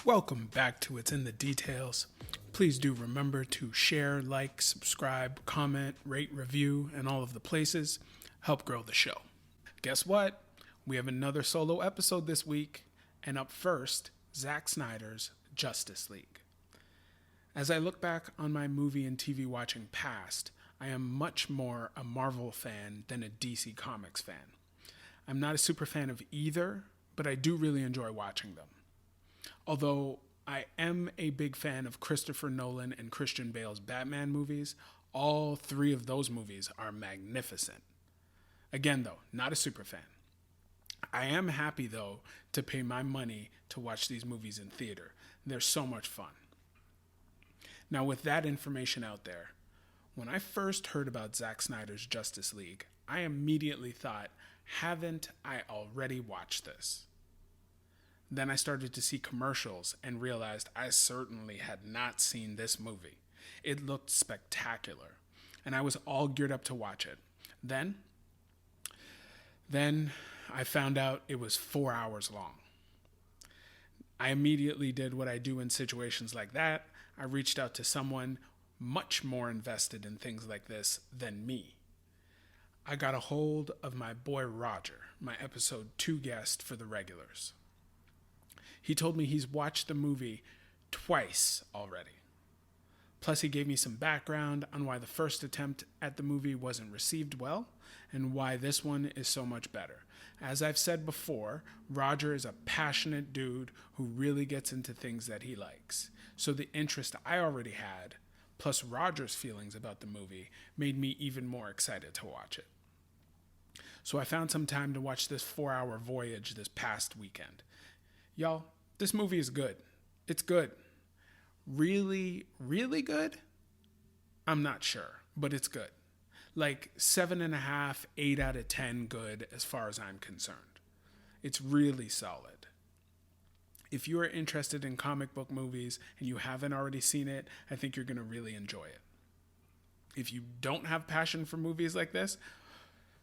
Welcome back to It's in the Details. Please do remember to share, like, subscribe, comment, rate, review, and all of the places. Help grow the show. Guess what? We have another solo episode this week, and up first, Zack Snyder's Justice League. As I look back on my movie and TV watching past, I am much more a Marvel fan than a DC Comics fan. I'm not a super fan of either, but I do really enjoy watching them. Although I am a big fan of Christopher Nolan and Christian Bale's Batman movies, all three of those movies are magnificent. Again, though, not a super fan. I am happy, though, to pay my money to watch these movies in theater. They're so much fun. Now, with that information out there, when I first heard about Zack Snyder's Justice League, I immediately thought, haven't I already watched this? Then I started to see commercials and realized I certainly had not seen this movie. It looked spectacular, and I was all geared up to watch it. Then I found out it was 4 hours long. I immediately did what I do in situations like that. I reached out to someone much more invested in things like this than me. I got a hold of my boy Roger, my episode 2 guest for the regulars. He told me he's watched the movie twice already. Plus, he gave me some background on why the first attempt at the movie wasn't received well and why this one is so much better. As I've said before, Roger is a passionate dude who really gets into things that he likes. So the interest I already had, plus Roger's feelings about the movie, made me even more excited to watch it. So I found some time to watch this 4-hour voyage this past weekend. Y'all, this movie is good. It's good. Really, really good? I'm not sure, but it's good. Like 7.5, 8 out of 10 good as far as I'm concerned. It's really solid. If you are interested in comic book movies and you haven't already seen it, I think you're going to really enjoy it. If you don't have passion for movies like this,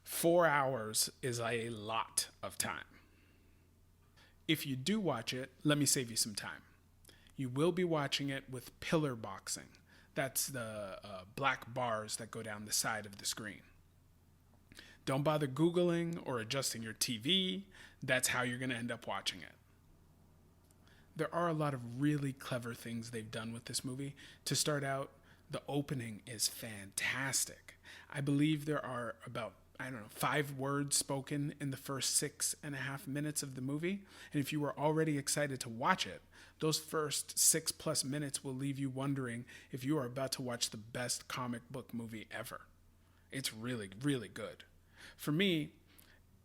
4 hours is a lot of time. If you do watch it, let me save you some time. You will be watching it with pillar boxing. That's the black bars that go down the side of the screen. Don't bother Googling or adjusting your TV. That's how you're going to end up watching it. There are a lot of really clever things they've done with this movie. To start out, the opening is fantastic. I believe there are about 5 words spoken in the first 6.5 minutes of the movie. And if you were already excited to watch it, those first 6+ minutes will leave you wondering if you are about to watch the best comic book movie ever. It's really, really good. For me,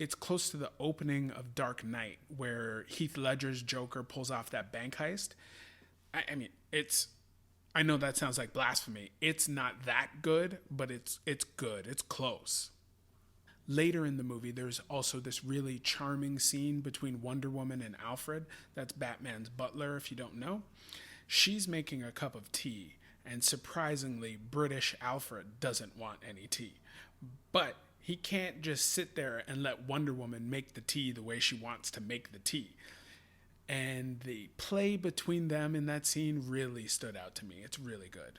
it's close to the opening of Dark Knight, where Heath Ledger's Joker pulls off that bank heist. I know that sounds like blasphemy. It's not that good, but it's good. It's close. Later in the movie, there's also this really charming scene between Wonder Woman and Alfred. That's Batman's butler, if you don't know. She's making a cup of tea, and surprisingly, British Alfred doesn't want any tea. But he can't just sit there and let Wonder Woman make the tea the way she wants to make the tea. And the play between them in that scene really stood out to me. It's really good.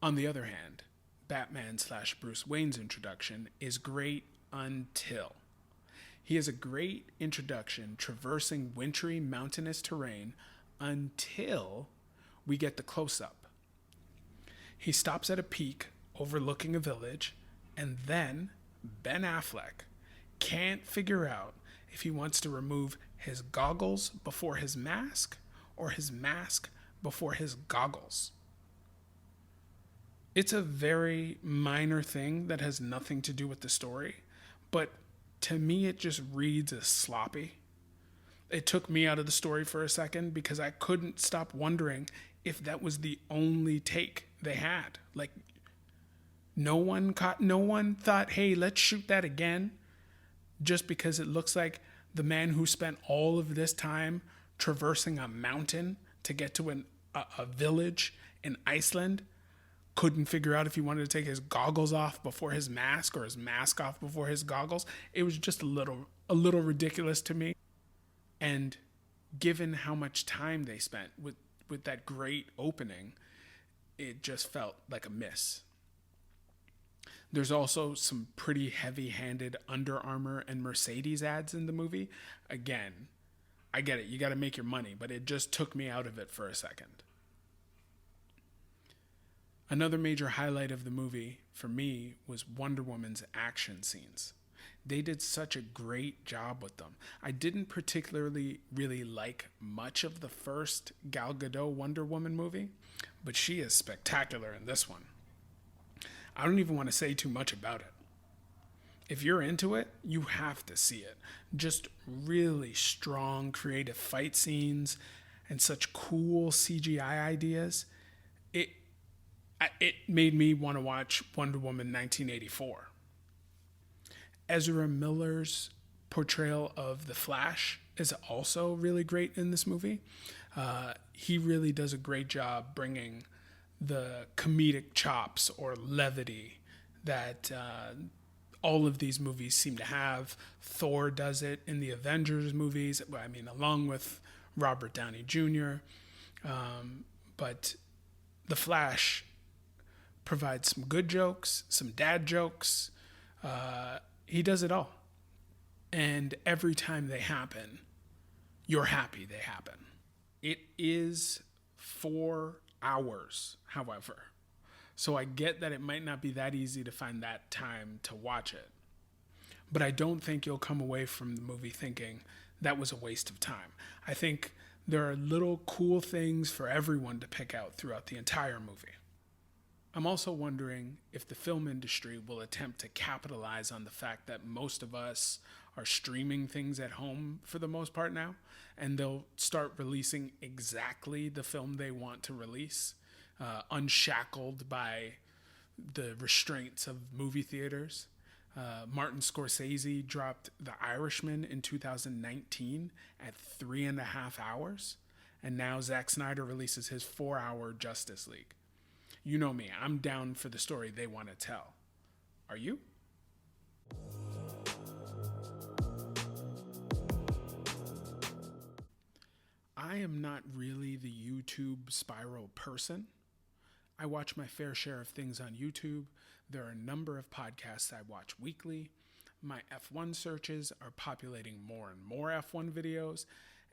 On the other hand, Batman/Bruce Wayne's introduction is great until he has a great introduction traversing wintry mountainous terrain until we get the close-up. He stops at a peak overlooking a village, and then Ben Affleck can't figure out if he wants to remove his goggles before his mask or his mask before his goggles. It's a very minor thing that has nothing to do with the story, but to me it just reads as sloppy. It took me out of the story for a second because I couldn't stop wondering if that was the only take they had. Like, no one thought, hey, let's shoot that again, just because it looks like the man who spent all of this time traversing a mountain to get to a village in Iceland couldn't figure out if he wanted to take his goggles off before his mask or his mask off before his goggles. It was just a little ridiculous to me. And given how much time they spent with that great opening, it just felt like a miss. There's also some pretty heavy-handed Under Armour and Mercedes ads in the movie. Again, I get it, you got to make your money, but it just took me out of it for a second. Another major highlight of the movie for me was Wonder Woman's action scenes. They did such a great job with them. I didn't particularly really like much of the first Gal Gadot Wonder Woman movie, but she is spectacular in this one. I don't even want to say too much about it. If you're into it, you have to see it. Just really strong, creative fight scenes and such cool CGI ideas. It made me want to watch Wonder Woman 1984. Ezra Miller's portrayal of the Flash is also really great in this movie. He really does a great job bringing the comedic chops or levity that all of these movies seem to have. Thor does it in the Avengers movies, I mean, along with Robert Downey Jr. But the Flash provides some good jokes, some dad jokes. He does it all. And every time they happen, you're happy they happen. It is 4 hours, however. So I get that it might not be that easy to find that time to watch it. But I don't think you'll come away from the movie thinking that was a waste of time. I think there are little cool things for everyone to pick out throughout the entire movie. I'm also wondering if the film industry will attempt to capitalize on the fact that most of us are streaming things at home for the most part now, and they'll start releasing exactly the film they want to release, unshackled by the restraints of movie theaters. Martin Scorsese dropped The Irishman in 2019 at 3.5 hours, and now Zack Snyder releases his 4-hour Justice League. You know me, I'm down for the story they want to tell. Are you? I am not really the YouTube spiral person. I watch my fair share of things on YouTube. There are a number of podcasts I watch weekly. My F1 searches are populating more and more F1 videos,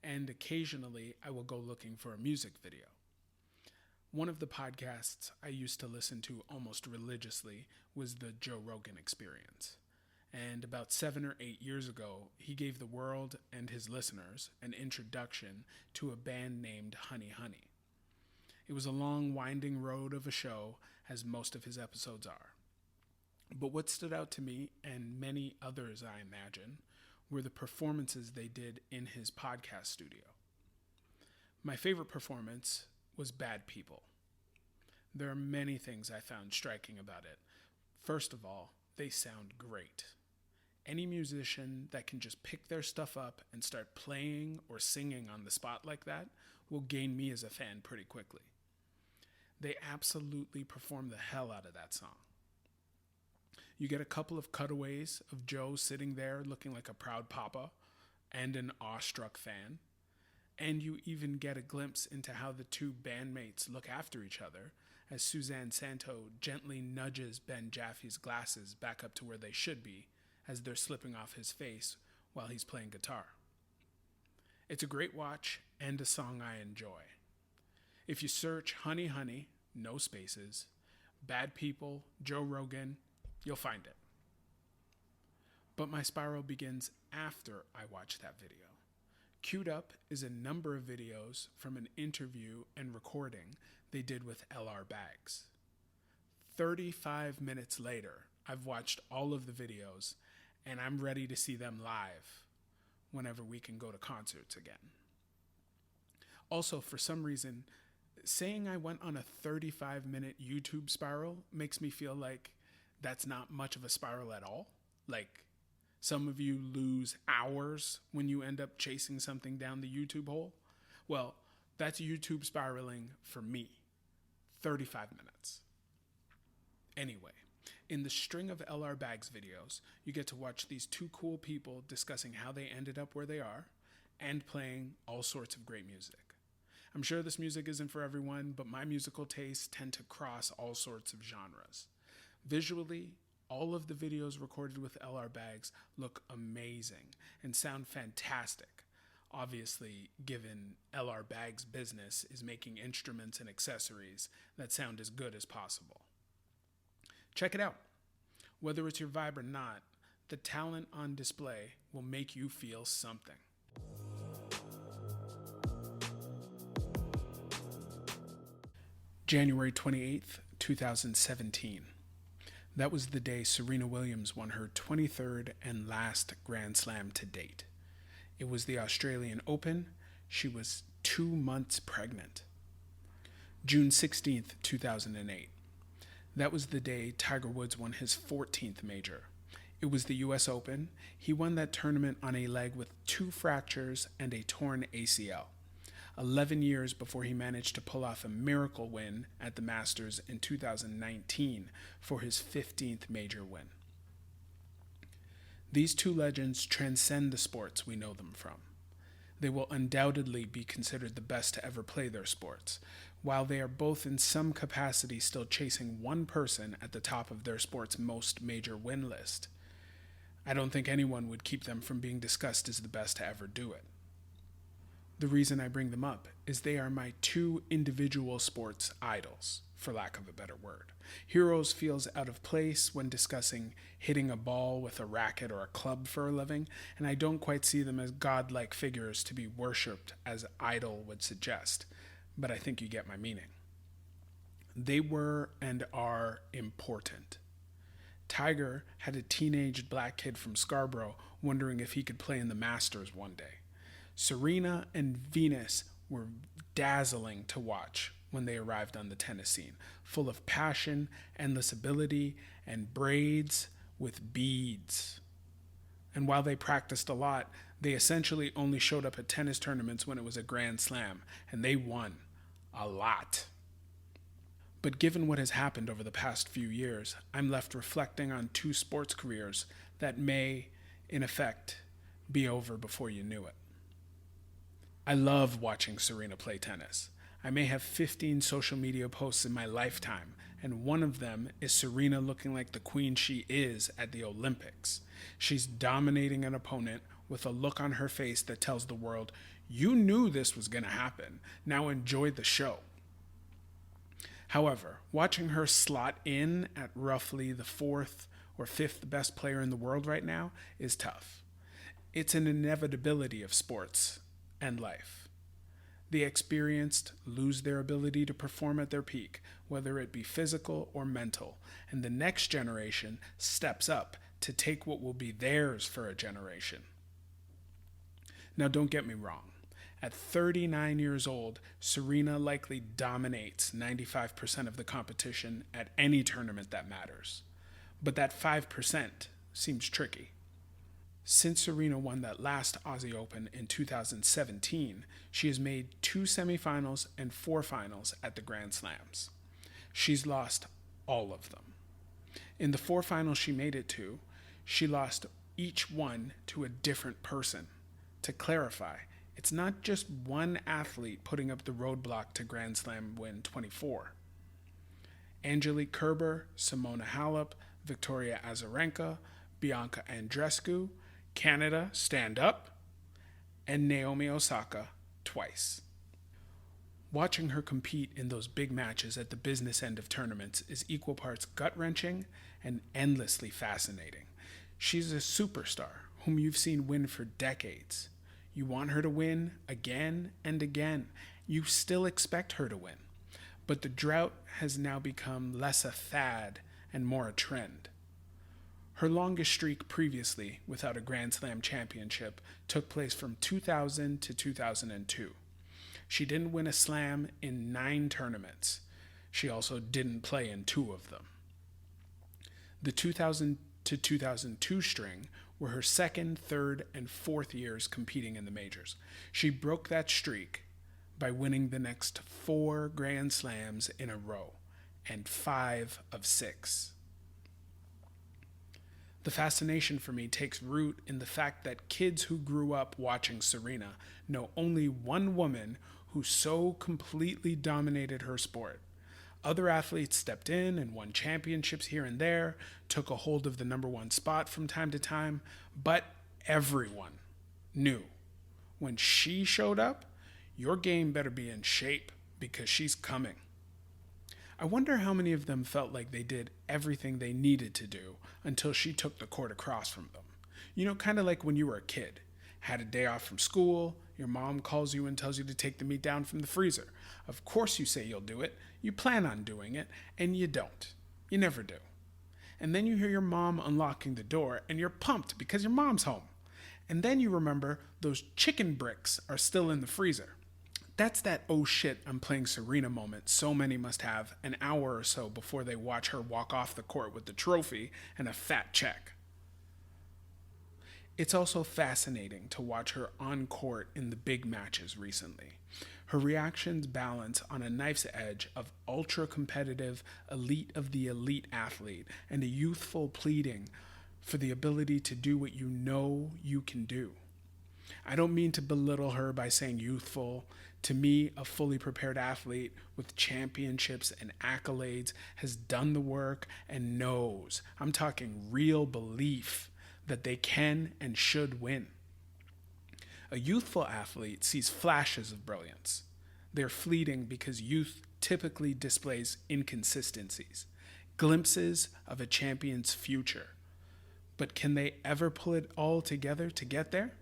and occasionally I will go looking for a music video. One of the podcasts I used to listen to almost religiously was the Joe Rogan Experience. And about 7 or 8 years ago, he gave the world and his listeners an introduction to a band named HoneyHoney. It was a long, winding road of a show, as most of his episodes are. But what stood out to me, and many others I imagine, were the performances they did in his podcast studio. My favorite performance was Bad People. There are many things I found striking about it. First of all, they sound great. Any musician that can just pick their stuff up and start playing or singing on the spot like that will gain me as a fan pretty quickly. They absolutely perform the hell out of that song. You get a couple of cutaways of Joe sitting there looking like a proud papa and an awestruck fan. And you even get a glimpse into how the two bandmates look after each other as Suzanne Santo gently nudges Ben Jaffe's glasses back up to where they should be as they're slipping off his face while he's playing guitar. It's a great watch and a song I enjoy. If you search HoneyHoney, no spaces, Bad People, Joe Rogan, you'll find it. But my spiral begins after I watch that video. Queued up is a number of videos from an interview and recording they did with L.R. Baggs. 35 minutes later, I've watched all of the videos, and I'm ready to see them live whenever we can go to concerts again. Also, for some reason, saying I went on a 35-minute YouTube spiral makes me feel like that's not much of a spiral at all. Like, some of you lose hours when you end up chasing something down the YouTube hole. Well, that's YouTube spiraling for me. 35 minutes. Anyway, in the string of L.R. Baggs videos, you get to watch these two cool people discussing how they ended up where they are and playing all sorts of great music. I'm sure this music isn't for everyone, but my musical tastes tend to cross all sorts of genres. Visually, all of the videos recorded with LR Baggs look amazing and sound fantastic. Obviously, given LR Baggs' business is making instruments and accessories that sound as good as possible. Check it out. Whether it's your vibe or not, the talent on display will make you feel something. January 28th, 2017. That was the day Serena Williams won her 23rd and last Grand Slam to date. It was the Australian Open. She was 2 months pregnant. June 16th, 2008. That was the day Tiger Woods won his 14th major. It was the US Open. He won that tournament on a leg with 2 fractures and a torn ACL. 11 years before he managed to pull off a miracle win at the Masters in 2019 for his 15th major win. These 2 legends transcend the sports we know them from. They will undoubtedly be considered the best to ever play their sports, while they are both in some capacity still chasing one person at the top of their sport's most major win list. I don't think anyone would keep them from being discussed as the best to ever do it. The reason I bring them up is they are my 2 individual sports idols, for lack of a better word. Heroes feels out of place when discussing hitting a ball with a racket or a club for a living, and I don't quite see them as godlike figures to be worshipped as idol would suggest, but I think you get my meaning. They were and are important. Tiger had a teenage black kid from Scarborough wondering if he could play in the Masters one day. Serena and Venus were dazzling to watch when they arrived on the tennis scene, full of passion, endless ability, and braids with beads. And while they practiced a lot, they essentially only showed up at tennis tournaments when it was a Grand Slam, and they won a lot. But given what has happened over the past few years, I'm left reflecting on 2 sports careers that may, in effect, be over before you knew it. I love watching Serena play tennis. I may have 15 social media posts in my lifetime, and one of them is Serena looking like the queen she is at the Olympics. She's dominating an opponent with a look on her face that tells the world, you knew this was going to happen. Now enjoy the show. However, watching her slot in at roughly the 4th or 5th best player in the world right now is tough. It's an inevitability of sports and life. The experienced lose their ability to perform at their peak, whether it be physical or mental, and the next generation steps up to take what will be theirs for a generation. Now, don't get me wrong. At 39 years old, Serena likely dominates 95% of the competition at any tournament that matters. But that 5% seems tricky. Since Serena won that last Aussie Open in 2017, she has made 2 semifinals and 4 finals at the Grand Slams. She's lost all of them. In the 4 finals she made it to, she lost each one to a different person. To clarify, it's not just one athlete putting up the roadblock to Grand Slam win 24. Angelique Kerber, Simona Halep, Victoria Azarenka, Bianca Andreescu, Canada, stand up, and Naomi Osaka twice. Watching her compete in those big matches at the business end of tournaments is equal parts gut-wrenching and endlessly fascinating. She's a superstar whom you've seen win for decades. You want her to win again and again. You still expect her to win. But the drought has now become less a fad and more a trend. Her longest streak previously without a Grand Slam championship took place from 2000 to 2002. She didn't win a slam in 9 tournaments. She also didn't play in 2 of them. The 2000 to 2002 string were her 2nd, 3rd, and 4th years competing in the majors. She broke that streak by winning the next 4 Grand Slams in a row, and 5 of 6. The fascination for me takes root in the fact that kids who grew up watching Serena know only one woman who so completely dominated her sport. Other athletes stepped in and won championships here and there, took a hold of the number one spot from time to time, but everyone knew when she showed up, your game better be in shape because she's coming. I wonder how many of them felt like they did everything they needed to do until she took the court across from them. You know, kind of like when you were a kid, had a day off from school, your mom calls you and tells you to take the meat down from the freezer. Of course you say you'll do it, you plan on doing it, and you don't. You never do. And then you hear your mom unlocking the door and you're pumped because your mom's home. And then you remember those chicken bricks are still in the freezer. That's that oh shit, I'm playing Serena moment so many must have an hour or so before they watch her walk off the court with the trophy and a fat check. It's also fascinating to watch her on court in the big matches recently. Her reactions balance on a knife's edge of ultra-competitive, elite of the elite athlete and a youthful pleading for the ability to do what you know you can do. I don't mean to belittle her by saying youthful. To me, a fully prepared athlete with championships and accolades has done the work and knows, I'm talking real belief, that they can and should win. A youthful athlete sees flashes of brilliance. They're fleeting because youth typically displays inconsistencies, glimpses of a champion's future. But can they ever pull it all together to get there?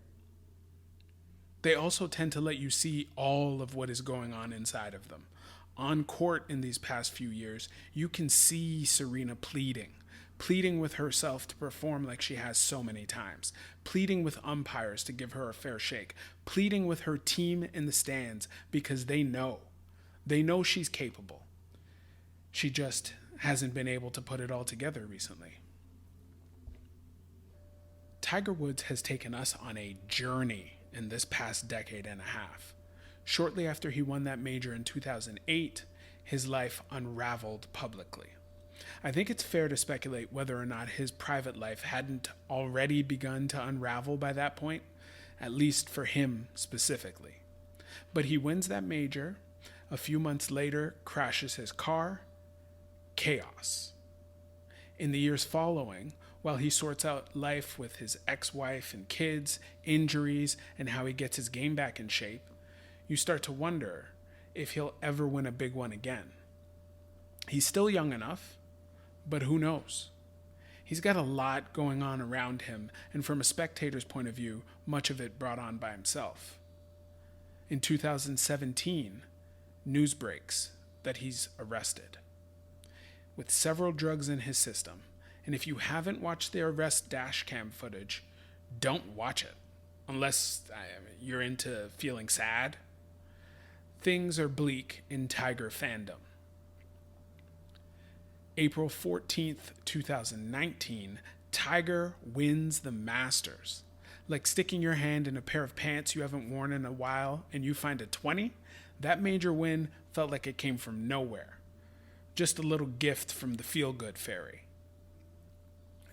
They also tend to let you see all of what is going on inside of them. On court in these past few years, you can see Serena pleading with herself to perform like she has so many times, pleading with umpires to give her a fair shake, pleading with her team in the stands because they know she's capable. She just hasn't been able to put it all together recently. Tiger Woods has taken us on a journey in this past decade and a half. Shortly after he won that major in 2008, his life unraveled publicly. I think it's fair to speculate whether or not his private life hadn't already begun to unravel by that point, at least for him specifically. But he wins that major. A few months later, crashes his car. Chaos. In the years following, while he sorts out life with his ex-wife and kids, injuries, and how he gets his game back in shape, you start to wonder if he'll ever win a big one again. He's still young enough, but who knows? He's got a lot going on around him, and from a spectator's point of view, much of it brought on by himself. In 2017, news breaks that he's arrested with several drugs in his system. And if you haven't watched the arrest dash cam footage, don't watch it. Unless you're into feeling sad. Things are bleak in Tiger fandom. April 14th, 2019, Tiger wins the Masters. Like sticking your hand in a pair of pants you haven't worn in a while and you find a 20, that major win felt like it came from nowhere. Just a little gift from the feel-good fairy.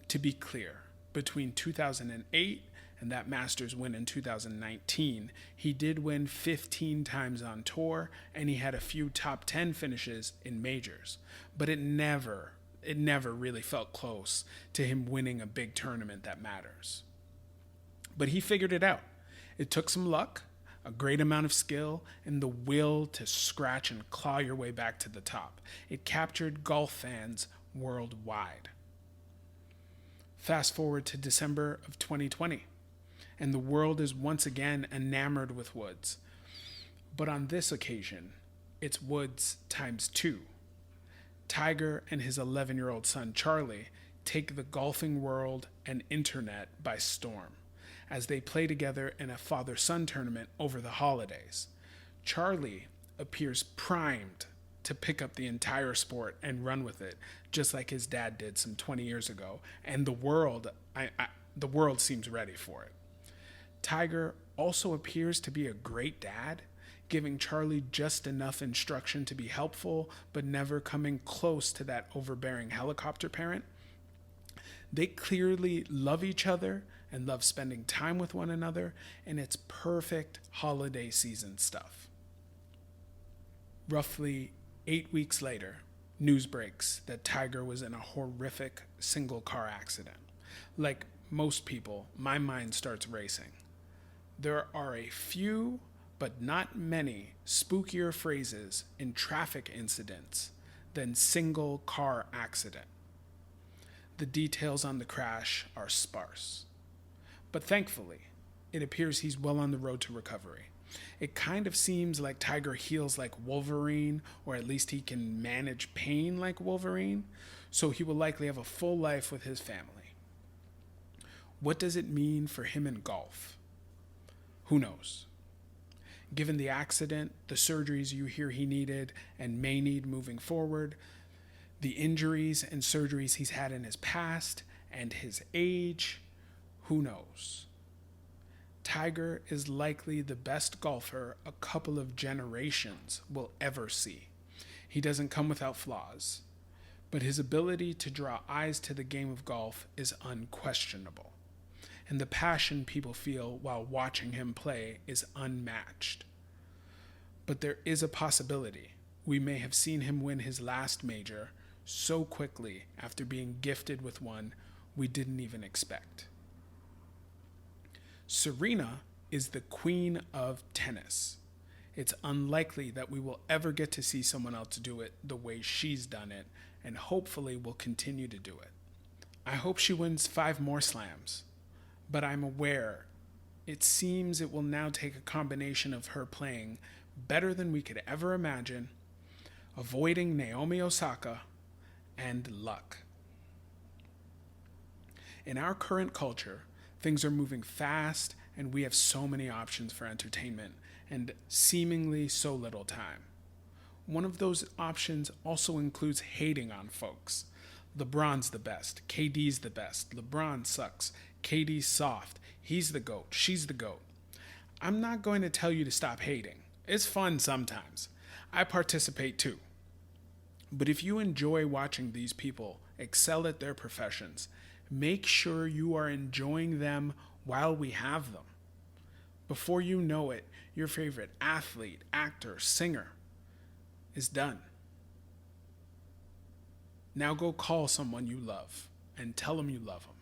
To be clear, between 2008 and that Masters win in 2019, he did win 15 times on tour, and he had a few top 10 finishes in majors. But it never really felt close to him winning a big tournament that matters. But he figured it out. It took some luck, a great amount of skill, and the will to scratch and claw your way back to the top. It captured golf fans worldwide. Fast forward to December of 2020, and the world is once again enamored with Woods. But on this occasion, it's Woods times 2. Tiger and his 11-year-old son Charlie take the golfing world and internet by storm as they play together in a father-son tournament over the holidays. Charlie appears primed to pick up the entire sport and run with it, just like his dad did some 20 years ago, and the world seems ready for it. Tiger also appears to be a great dad, giving Charlie just enough instruction to be helpful, but never coming close to that overbearing helicopter parent. They clearly love each other and love spending time with one another, and it's perfect holiday season stuff. Roughly 8 weeks later, news breaks that Tiger was in a horrific single car accident. Like most people, my mind starts racing. There are a few, but not many, spookier phrases in traffic incidents than single car accident. The details on the crash are sparse. But thankfully, it appears he's well on the road to recovery. It kind of seems like Tiger heals like Wolverine, or at least he can manage pain like Wolverine, so he will likely have a full life with his family. What does it mean for him in golf? Who knows? Given the accident, the surgeries you hear he needed and may need moving forward, the injuries and surgeries he's had in his past, and his age, who knows? Tiger is likely the best golfer a couple of generations will ever see. He doesn't come without flaws, but his ability to draw eyes to the game of golf is unquestionable, and the passion people feel while watching him play is unmatched. But there is a possibility we may have seen him win his last major so quickly after being gifted with one we didn't even expect. Serena is the queen of tennis. It's unlikely that we will ever get to see someone else do it the way she's done it, and hopefully will continue to do it. I hope she wins 5 more slams, but I'm aware it seems it will now take a combination of her playing better than we could ever imagine, avoiding Naomi Osaka, and luck. In our current culture, things are moving fast, and we have so many options for entertainment and seemingly so little time. One of those options also includes hating on folks. LeBron's the best, KD's the best, LeBron sucks, KD's soft, he's the GOAT, she's the GOAT. I'm not going to tell you to stop hating. It's fun sometimes. I participate too. But if you enjoy watching these people excel at their professions, make sure you are enjoying them while we have them. Before you know it, your favorite athlete, actor, singer is done. Now go call someone you love and tell them you love them.